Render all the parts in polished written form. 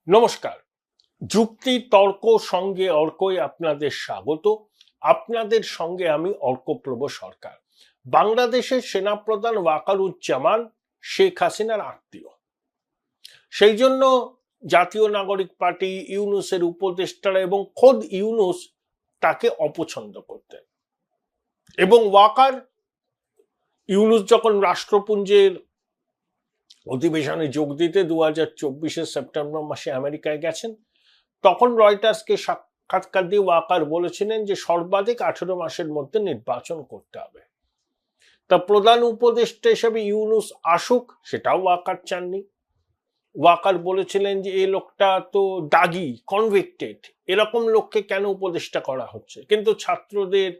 নমস্কার। যুক্তি তর্ক সঙ্গে অর্কই আপনাদের স্বাগত। আপনাদের সঙ্গে আমি অর্কপ্রভ সরকার। বাংলাদেশের সেনাপ্রধান ওয়াকারুজ্জামান শেখ হাসিনার আত্মীয়, সেই জন্য জাতীয় নাগরিক পার্টি, ইউনূসের উপদেষ্টারা এবং খোদ ইউনূস তাকে অপছন্দ করতেন। এবং ইউনূস যখন রাষ্ট্রপুঞ্জের অধিবেশনে যোগ দিতে 2024 সেপ্টেম্বর মাসে আমেরিকায় গেছেন, তখন রয়টার্সকে সাক্ষাৎকার দিয়ে ওয়াকার বলেছিলেন যে সর্বাধিক 18 মাসের মধ্যে নির্বাচন করতে হবে। তা প্রধান উপদেষ্টা হিসেবে ইউনূস আসুক, সেটাও ওয়াকার চাননি। ওয়াকার বলেছিলেন যে এই লোকটা তো দাগি, কনভিক্টেড, এরকম লোককে কেন উপদেষ্টা করা হচ্ছে। কিন্তু ছাত্রদের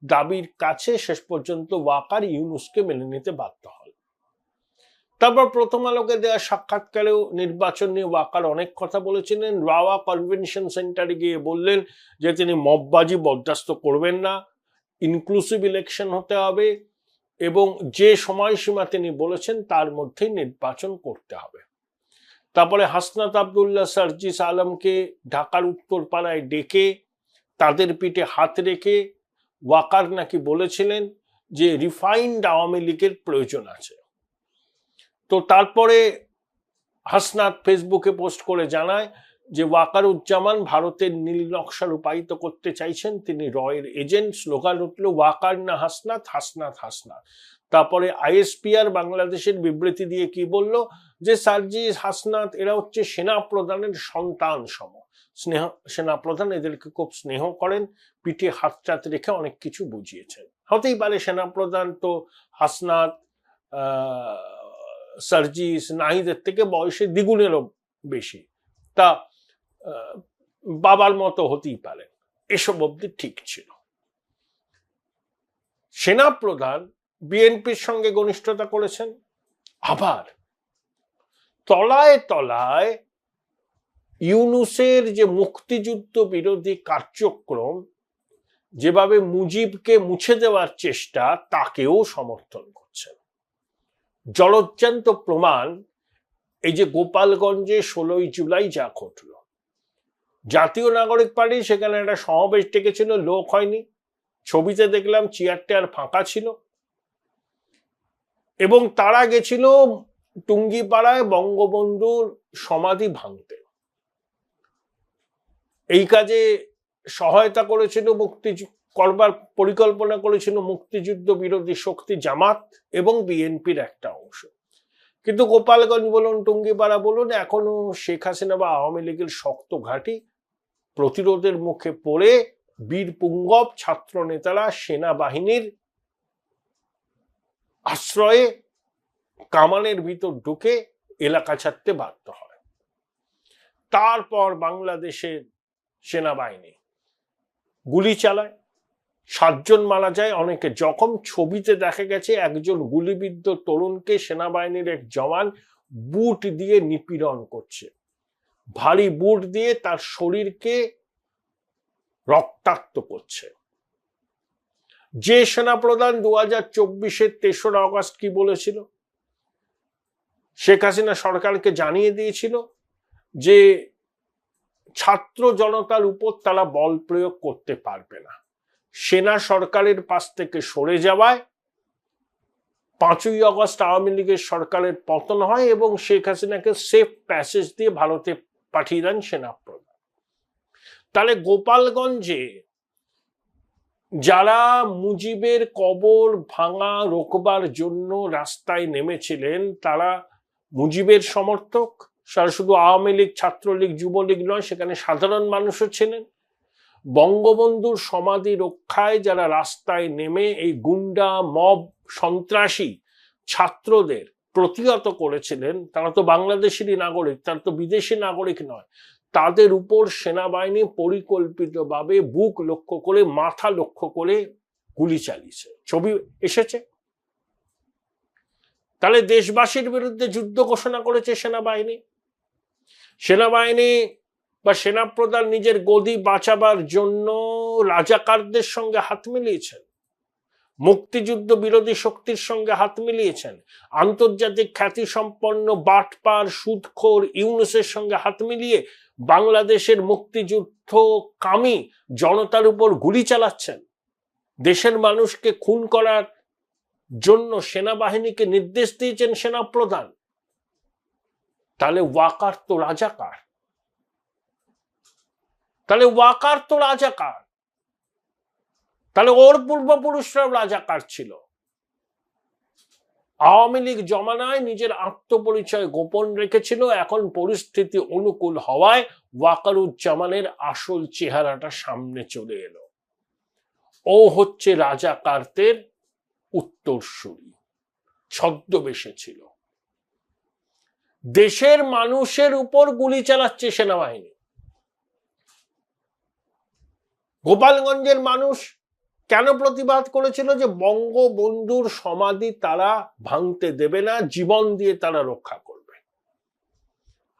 দাবির কাছে শেষ পর্যন্ত ওয়াকার ইউনূসকে মেনে নিতে বাধ্য হন। তারপর প্রথম আলোকে দেওয়া সাক্ষাৎকারেও নির্বাচন নিয়ে ওয়াকার অনেক কথা বলেছিলেন। রাওয়া কনভেনশন সেন্টারে গিয়ে বললেন যে তিনি মববাজি বরদাস্ত করবেন না, ইনক্লুসিভ ইলেকশন হতে হবে এবং যে সময়সীমা তিনি বলেছেন তার মধ্যেই নির্বাচন করতে হবে। তারপরে হাসনাত আবদুল্লাহ, সার্জিস আলমকে ঢাকার উত্তরপাড়ায় ডেকে তাদের পিঠে হাত রেখে ওয়াকার নাকি বলেছিলেন যে রিফাইন্ড আওয়ামী লীগের প্রয়োজন আছে। তো তারপরে হাসনাত ফেসবুকে পোস্ট করে জানায় যে ওয়াকারুজ্জামান ভারতের নীল নকশা রূপায়িত করতে চাইছেন, তিনি রয়ের এজেন্ট। স্লোগান উঠল ওয়াকার না হাসনাত, হাসনাত হাসনাত। তারপরে আইএসপিআর বাংলাদেশের বিবৃতি দিয়ে কি বলল যে সার্জিস, হাসনাত এরা হচ্ছে সেনা প্রধানের সন্তান সম। সেনাপ্রধান এদেরকে খুব স্নেহ করেন, পিঠে হাতটাত রেখে অনেক কিছু বুঝিয়েছেন। হতেই পারে সেনাপ্রধান তো হাসনাত, সার্জিস, নাহিদের থেকে বয়সে দ্বিগুণেরও বেশি, তা বাবার মতো হতেই পারে। এসব অব্দি ঠিক ছিল। সেনাপ্রধান বিএনপির সঙ্গে ঘনিষ্ঠতা করেছেন, আবার তলায় তলায় ইউনূসের যে মুক্তিযুদ্ধ বিরোধী কার্যক্রম, যেভাবে মুজিবকে মুছে দেওয়ার চেষ্টা, তাকেও সমর্থন করছেন। জলজ্জান্ত প্রমাণ এই যে গোপালগঞ্জে 16 জুলাই যা ঘটল। জাতীয় নাগরিক পার্টি সেখানে একটা সমাবেশ ডেকেছিল, লোক হয়নি। ছবিতে দেখলাম চেয়ারটা আর ফাঁকা ছিল এবং তারা গেছিল টুঙ্গিপাড়ায় বঙ্গবন্ধুর সমাধি ভাঙতে। এই কাজে সহায়তা করেছিল করবার পরিকল্পনা করেছিল মুক্তিযুদ্ধ বিরোধী শক্তি জামাত এবং বিএনপির একটা অংশ। কিন্তু গোপালগঞ্জ বলুন, টুঙ্গিপাড়া বলুন, এখনো শেখ হাসিনা বা আওয়ামী লীগের শক্ত ঘাঁটি। প্রতিরোধের মুখে পড়ে বীর পুঙ্গব ছাত্র নেতারা সেনাবাহিনীর আশ্রয়ে কামানের ভিতর ঢুকে এলাকা ছাড়তে বাধ্য হয়। তারপর বাংলাদেশের সেনাবাহিনী গুলি চালায়, 7 জন মারা যায়, অনেকে জখম। ছবিতে দেখা গেছে একজন গুলিবিদ্ধ তরুণকে সেনাবাহিনীর এক জওয়ান বুট দিয়ে নিপীড়ন করছে, ভারী বুট দিয়ে তার শরীরকে রক্তাক্ত করছে। যে সেনাপ্রধান 2024-এর 3রা আগস্ট কি বলেছিল, শেখ হাসিনা সরকারকে জানিয়ে দিয়েছিল যে ছাত্র জনতার উপর তারা বল প্রয়োগ করতে পারবে না। সেনা সরকারের পাশ থেকে সরে যাওয়ায় 5ই আগস্ট আওয়ামী লীগের সরকারের পতন হয় এবং শেখ হাসিনাকে সেফ প্যাসেজ দিয়ে ভারতে পাঠিয়ে দেন সেনাপ্রধান। তাহলে গোপালগঞ্জে যারা মুজিবের কবর ভাঙা রোকবার জন্য রাস্তায় নেমেছিলেন, তারা মুজিবের সমর্থক। শুধু আওয়ামী লীগ, ছাত্রলীগ, যুবলীগ নয়, সেখানে সাধারণ মানুষও ছিলেন। বঙ্গবন্ধুর সমাধি রক্ষায় যারা রাস্তায় নেমে এই গুন্ডা মব সন্ত্রাসী ছাত্রদের প্রতিহত করেছিলেন, তারা তো বাংলাদেশেরই নাগরিক, তারা তো বিদেশি নাগরিক নয়। তাদের উপর সেনাবাহিনী পরিকল্পিতভাবে বুক লক্ষ্য করে, মাথা লক্ষ্য করে গুলি চালিয়েছে। ছবি এসেছে। তাহলে দেশবাসীর বিরুদ্ধে যুদ্ধ ঘোষণা করেছে সেনাবাহিনী। সেনাবাহিনী বা সেনাপ্রধান নিজের গদি বাঁচাবার জন্য রাজাকারদের সঙ্গে হাত মিলিয়েছেন। মুক্তিযুদ্ধ বিরোধী শক্তির সঙ্গে হাত মিলিয়েছেন, আন্তর্জাতিক খ্যাতিসম্পন্ন বাটপার সুদখোর ইউনূসের সঙ্গে হাত মিলিয়ে বাংলাদেশের মুক্তিযুদ্ধ কামী জনতার উপর গুলি চালাচ্ছেন, দেশের মানুষকে খুন করার জন্য সেনাবাহিনীকে নির্দেশ দিয়েছেন সেনাপ্রধান। তাহলে ওয়াকার তো রাজাকার, তাহলে ওর পূর্বপুরুষরাও রাজাকার ছিল। আওয়ামী লীগ জমানায় নিজের আত্মপরিচয় গোপন রেখেছিল, এখন পরিস্থিতি অনুকূল হওয়ায় ওয়াকারুজ্জামানের আসল চেহারাটা সামনে চলে এলো। ও হচ্ছে রাজাকারদের উত্তরসূরি, ছদ্মবেশে ছিল। দেশের মানুষের উপর গুলি চালাচ্ছে সেনাবাহিনী। গোপালগঞ্জের মানুষ কেন প্রতিবাদ করেছিল? যে বঙ্গবন্ধুর সমাধি তারা ভাঙতে দেবে না, জীবন দিয়ে তারা রক্ষা করবে।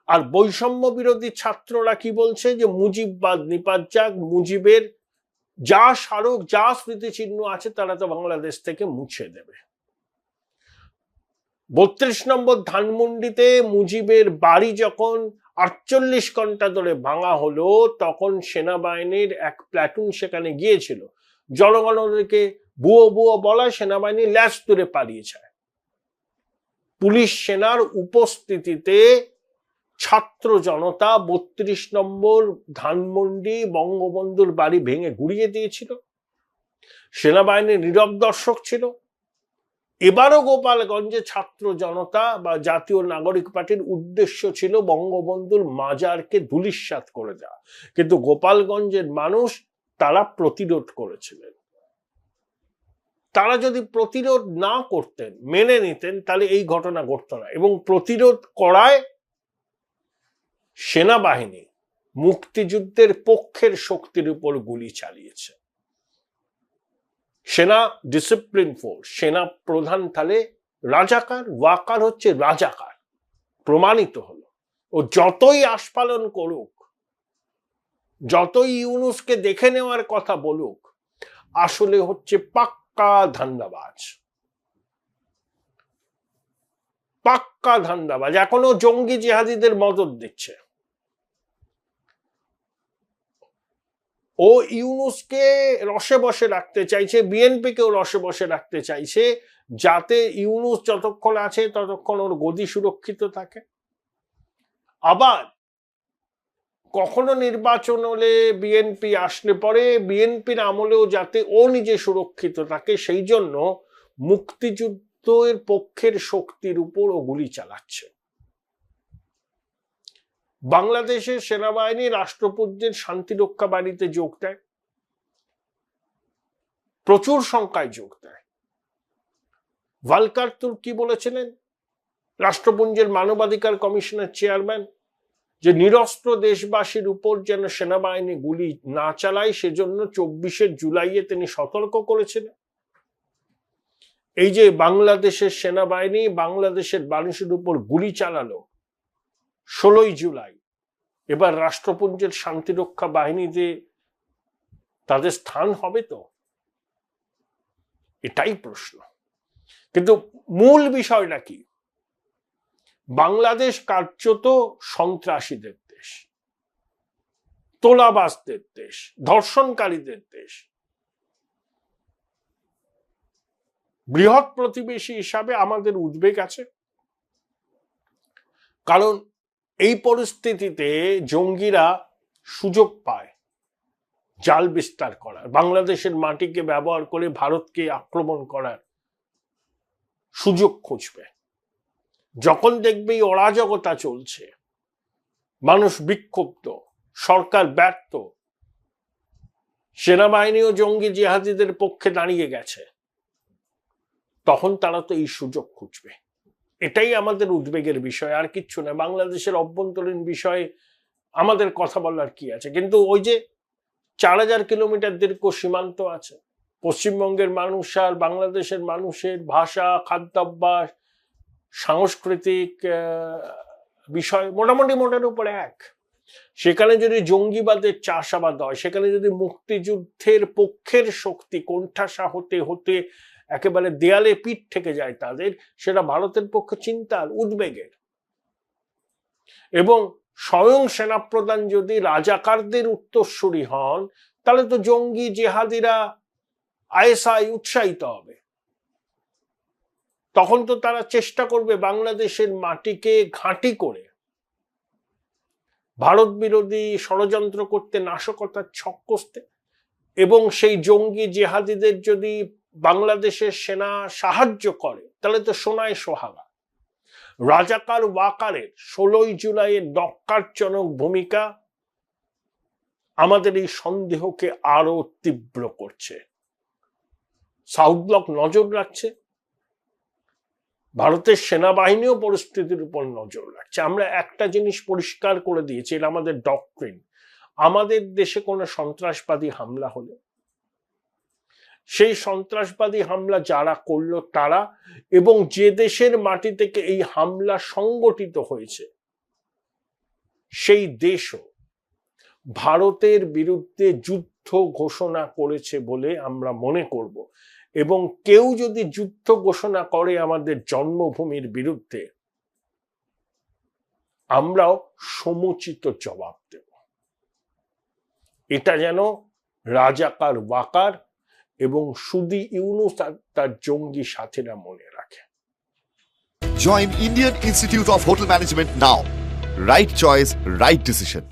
আর বৈষম্য বিরোধী ছাত্ররা কি বলছে? যে মুজিববাদ নিপাত যাক, মুজিবের যা স্মারক যা স্মৃতিচিহ্ন আছে তারা তো বাংলাদেশ থেকে মুছে দেবে। ৩২ নম্বর ধানমন্ডিতে মুজিবের বাড়ি যখন ৪৮ ঘন্টা ধরে ভাঙা হলো, তখন সেনাবাহিনীর এক প্ল্যাটুন সেখানে গিয়েছিল। জনগণকে বুয়ো বুয়ো বলা, সেনাবাহিনী ল্যাস তুলে পালিয়েছে। পুলিশ সেনার উপস্থিতিতে ছাত্র জনতা ৩২ নম্বর ধানমন্ডি বঙ্গবন্ধুর বাড়ি ভেঙে গুড়িয়ে দিয়েছিল। সেনাবাহিনী নীরব দর্শক ছিল। এবারও গোপালগঞ্জে ছাত্র জনতা বা জাতীয় নাগরিক পার্টির উদ্দেশ্য ছিল বঙ্গবন্ধুর মাজারকে ধূলিসাৎ করে দেওয়া, কিন্তু গোপালগঞ্জের মানুষ তারা প্রতিরোধ করেছিলেন। তারা যদি প্রতিরোধ না করতেন, মেনে নিতেন, তাহলে এই ঘটনা ঘটত না। এবং প্রতিরোধ করায় সেনাবাহিনী মুক্তিযুদ্ধের পক্ষের শক্তির উপর গুলি চালিয়েছে। সেনা ডিসিপ্লিন ফোর্স, সেনা প্রধান তাহলে রাজাকার, ওয়াকার হচ্ছে রাজাকার, প্রমাণিত হলো। ও যতই আস্ফালন করুক, যতই ইউনূসকে দেখে নেওয়ার কথা বলুক, আসলে হচ্ছে পাক্কা ধান্দাবাজ, পাক্কা ধান্দাবাজ। এখনো জঙ্গি জিহাদিদের মদদ দিচ্ছে। ও ইউনূসকে রসে বসে রাখতে চাইছে, বিএনপিকেও রসে বসে রাখতে চাইছে, যাতে ইউনূস যতক্ষণ আছে ততক্ষণ ওর গদি সুরক্ষিত থাকে। আবার কখনো নির্বাচন হলে, বিএনপি আসলে পরে বিএনপির আমলেও যাতে ও নিজে সুরক্ষিত থাকে, সেই জন্য মুক্তিযুদ্ধের পক্ষের শক্তির উপর ও গুলি চালাচ্ছে। বাংলাদেশের সেনাবাহিনী রাষ্ট্রপুঞ্জের শান্তিরক্ষা বাহিনীতে যোগ দেয়, প্রচুর সংখ্যায় যোগ দেয়। ভালকার তুর্ক কি বলেছিলেন, রাষ্ট্রপুঞ্জের মানবাধিকার কমিশনের চেয়ারম্যান, যে নিরস্ত্র দেশবাসীর উপর যেন সেনাবাহিনী গুলি না চালায়, সেজন্য ২৪শে জুলাইয়ে তিনি সতর্ক করেছিলেন। এই যে বাংলাদেশের সেনাবাহিনী বাংলাদেশের মানুষের উপর গুলি চালালো ১৬ই জুলাই, এবার রাষ্ট্রপুঞ্জের শান্তিরক্ষা বাহিনীতে তাদের স্থান হবে তো? এটাই প্রশ্ন। কিন্তু মূল বিষয়টা কি? বাংলাদেশ কার্যত সন্ত্রাসীদের দেশ, তোলাবাজদের দেশ, ধর্ষণকারীদের দেশ। বৃহৎ প্রতিবেশী হিসাবে আমাদের উদ্বেগ আছে, কারণ এই পরিস্থিতিতে জঙ্গিরা সুযোগ পায় জাল বিস্তার করার, বাংলাদেশের মাটিকে ব্যবহার করে ভারতকে আক্রমণ করার সুযোগ খুঁজবে। যখন দেখবে এই অরাজকতা চলছে, মানুষ বিক্ষুব্ধ, সরকার ব্যর্থ, সেনাবাহিনীও জঙ্গি জিহাদিদের পক্ষে দাঁড়িয়ে গেছে, তখন তারা তো এই সুযোগ খুঁজবে। এটাই আমাদের উদ্বেগের বিষয়, আর কিচ্ছু না। বাংলাদেশের অভ্যন্তরীণ বিষয়ে আমাদের কথা বলার কি আছে? কিন্তু ওই যে ৪,০০০ কিলোমিটার দীর্ঘ সীমান্ত আছে, পশ্চিমবঙ্গের মানুষ আর বাংলাদেশের মানুষের ভাষা, খাদ্যাভ্যাস, সাংস্কৃতিক বিষয় মোটামুটি মোটের উপরে এক। সেখানে যদি জঙ্গিবাদের চাষাবাদ হয়, সেখানে যদি মুক্তিযুদ্ধের পক্ষের শক্তি কোণঠাসা হতে হতে একেবারে দেয়ালে পিঠ থেকে যায় তাদের, সেটা ভারতের পক্ষে চিন্তার, উদ্বেগের। এবং স্বয়ং সেনাপ্রধান যদি রাজাকারদের উত্তরসূরি হন, তাহলে তো জঙ্গি জেহাদিরা আইএসআই উৎসাহিত হবে। তখন তো তারা চেষ্টা করবে বাংলাদেশের মাটিকে ঘাঁটি করে ভারত বিরোধী ষড়যন্ত্র করতে, নাশকতার ছক কষতে। এবং সেই জঙ্গি জেহাদিদের যদি বাংলাদেশের সেনা সাহায্য করে, তাহলে তো সোনায় সোহাগা। রাজাকার ওয়াকারের 16 জুলাইয়ের নক্কারজনক ভূমিকা আমাদের এই সন্দেহকে আরো তীব্র করছে। সাউথ ব্লক নজর রাখছে, ভারতের সেনাবাহিনীও পরিস্থিতির উপর নজর রাখছে। আমরা একটা জিনিস পরিষ্কার করে দিয়েছি, এটা আমাদের ডক্ট্রিন। আমাদের দেশে কোনো সন্ত্রাসবাদী হামলা হলে সেই সন্ত্রাসবাদী হামলা যারা করলো তারা, এবং যে দেশের মাটি থেকে এই হামলা সংগঠিত হয়েছে সেই দেশও ভারতের বিরুদ্ধে যুদ্ধ ঘোষণা করেছে বলে আমরা মনে করব। এবং কেউ যদি যুদ্ধ ঘোষণা করে আমাদের জন্মভূমির বিরুদ্ধে, আমরাও সমুচিত জবাব দেব। এটা যেন রাজাকার ওয়াকার এবং সুদি ইউনুস তার জঙ্গি সাথীরা মনে রাখে। Join Indian Institute of Hotel Management now. Right choice, right decision.